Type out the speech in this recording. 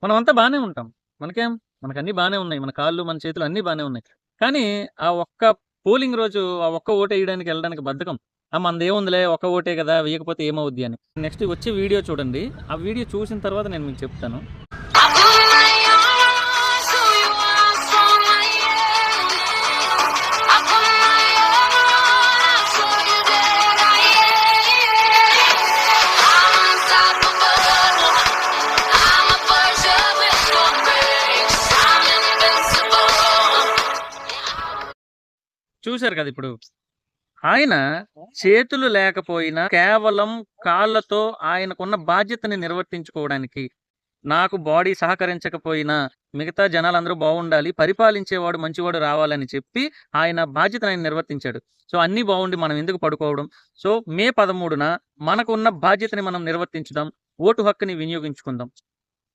మనమంతా బానే ఉంటాం. మనకేం మనకన్నీ బానే ఉన్నాయి. మన కాళ్ళు, మన చేతులు అన్నీ బానే ఉన్నాయి. కానీ ఆ ఒక్క పోలింగ్ రోజు ఆ ఒక్క ఓటేయడానికి ఎళ్ళడానికి బద్ధకం. మనదేముందిలే ఒక్క ఓటే గదా! వెయ్యకపోతే ఏమవుద్ది అని. నెక్స్ట్ వచ్చే వీడియో చూడండి. ఆ వీడియో చూసిన తర్వాత నేను మీకు చెప్తాను. చూసారు కదా ఇప్పుడు. ఆయన చేతులు లేకపోయినా కేవలం కాళ్ళతో ఆయనకున్న బాధ్యతని నిర్వర్తించుకోవడానికి, నాకు బాడీ సహకరించకపోయినా మిగతా జనాలందరూ బావుండాలి, పరిపాలించేవాడు మంచివాడు రావాలని చెప్పి ఆయన బాధ్యతను ఆయన నిర్వర్తించాడు. సో, అన్నీ బావుండి మనం ఎందుకు పడుకోవడం? సో, మే 13న మనకున్న బాధ్యతని మనం నిర్వర్తించుదాం. ఓటు హక్కుని వినియోగించుకుందాం.